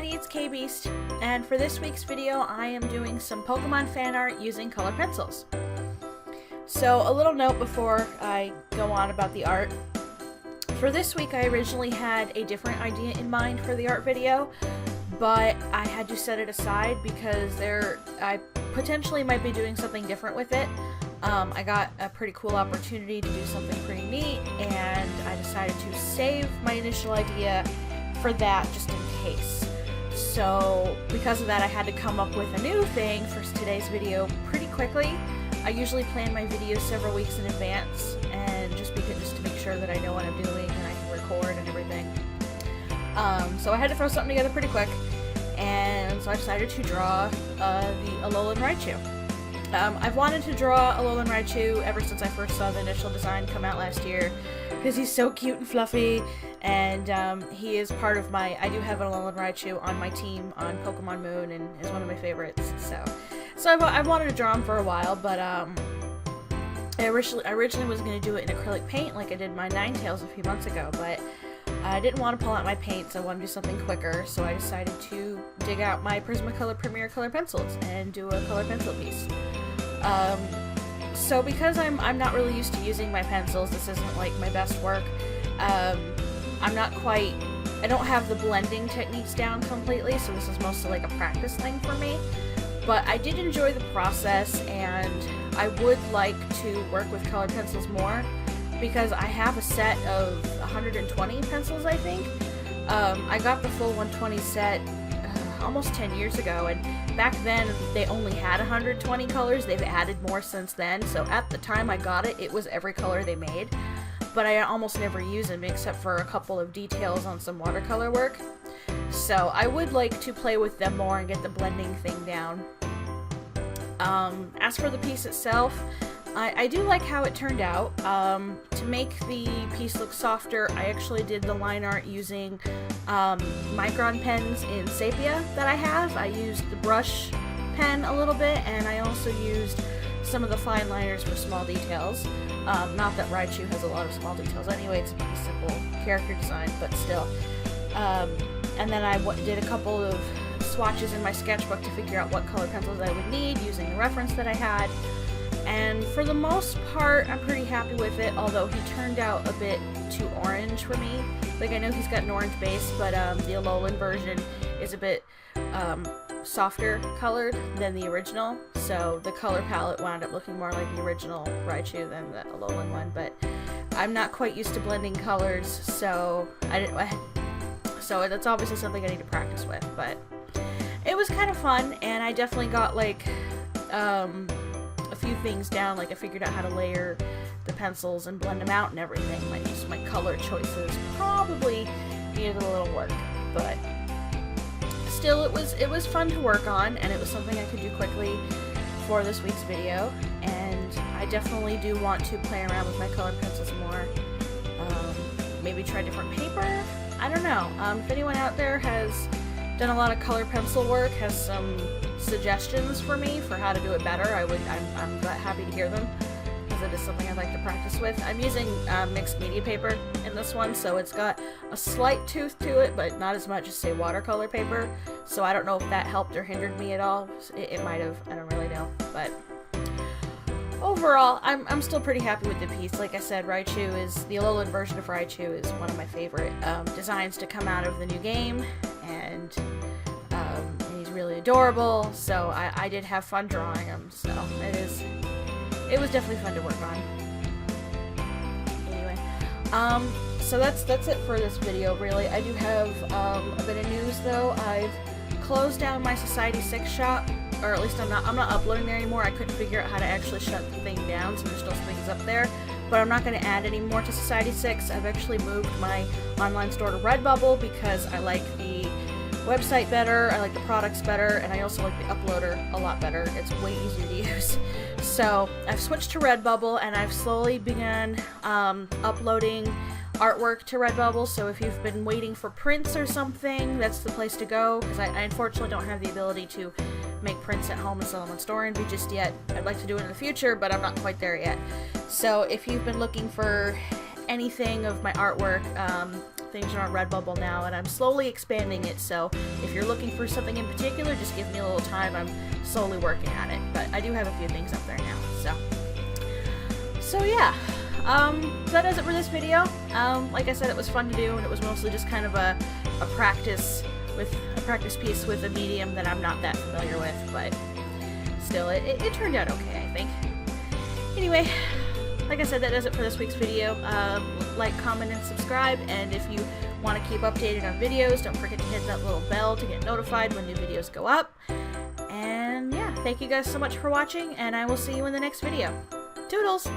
everybody, it's KayBeast, and for this week's video I am doing some Pokemon fan art using colored pencils. So a little note before I go on about the art. For this week I originally had a different idea in mind for the art video, but I had to set it aside because I potentially might be doing something different with it. I got a pretty cool opportunity to do something pretty neat, and I decided to save my initial idea for that just in case. So because of that, I had to come up with a new thing for today's video pretty quickly. I usually plan my videos several weeks in advance, and just to make sure that I know what I'm doing and I can record and everything. So I had to throw something together pretty quick, and so I decided to draw the ALOLAN RAICHU. I've wanted to draw ALOLAN RAICHU ever since I first saw the initial design come out last year, because he's so cute and fluffy, and he is part of I do have an ALOLAN RAICHU on my team on Pokemon Moon, and is one of my favorites, so I've wanted to draw him for a while, but I originally was going to do it in acrylic paint like I did my Ninetales a few months ago, but I didn't want to pull out my paints. I wanted to do something quicker, so I decided to dig out my Prismacolor Premier color pencils and do a color pencil piece. So because I'm not really used to using my pencils, this isn't like my best work. I don't have the blending techniques down completely, so this is mostly like a practice thing for me. But I did enjoy the process, and I would like to work with colored pencils more, because I have a set of 120 pencils, I think. I got the full 120 set almost 10 years ago, and back then they only had 120 colors. They've added more since then, so at the time I got it, it was every color they made, but I almost never use them except for a couple of details on some watercolor work. So I would like to play with them more and get the blending thing down. As for the piece itself, I do like how it turned out. To make the piece look softer, I actually did the line art using Micron pens in Sepia that I have. I used the brush pen a little bit, and I also used some of the fine liners for small details. Not that RAICHU has a lot of small details anyway, it's a pretty simple character design, but still. And then I did a couple of swatches in my sketchbook to figure out what color pencils I would need using the reference that I had. And for the most part, I'm pretty happy with it, although he turned out a bit too orange for me. Like, I know he's got an orange base, but the ALOLAN version is a bit softer colored than the original, so the color palette wound up looking more like the original RAICHU than the ALOLAN one, but I'm not quite used to blending colors, so that's obviously something I need to practice with, but it was kind of fun, and I definitely got, like, a few things down. Like, I figured out how to layer the pencils and blend them out and everything. Like, just my color choices probably needed a little work, but still, it was fun to work on, and it was something I could do quickly for this week's video, and I definitely do want to play around with my colored pencils more. Maybe try different paper? I don't know. If anyone out there has done a lot of color pencil work, has some suggestions for me for how to do it better, I'm happy to hear them, because it is something I'd like to practice with. I'm using mixed media paper in this one, so it's got a slight tooth to it, but not as much as, say, watercolor paper, so I don't know if that helped or hindered me at all. It might have, I don't really know, but overall, I'm still pretty happy with the piece. Like I said, the ALOLAN version of RAICHU is one of my favorite designs to come out of the new game, and he's really adorable, so I did have fun drawing him, so it was definitely fun to work on. Anyway, so that's it for this video, really. I do have a bit of news, though. I've closed down my Society 6 shop, or at least I'm not uploading there anymore. I couldn't figure out how to actually shut the thing down, so there's still things up there, but I'm not going to add any more to Society 6. I've actually moved my online store to Redbubble because I like the website better, I like the products better, and I also like the uploader a lot better. It's way easier to use. So I've switched to Redbubble, and I've slowly begun uploading artwork to Redbubble, so if you've been waiting for prints or something, that's the place to go, because I unfortunately don't have the ability to make prints at home and sell them on Store Envy just yet. I'd like to do it in the future, but I'm not quite there yet. So if you've been looking for anything of my artwork, things are on Redbubble now, and I'm slowly expanding it, so if you're looking for something in particular, just give me a little time. I'm slowly working on it, but I do have a few things up there now, so yeah. That does it for this video. Like I said, it was fun to do, and it was mostly just kind of a practice piece with a medium that I'm not that familiar with, but still, it turned out okay, I think. Anyway, like I said, that does it for this week's video. Like, comment, and subscribe, and if you want to keep updated on videos, don't forget to hit that little bell to get notified when new videos go up. And yeah, thank you guys so much for watching, and I will see you in the next video. Toodles!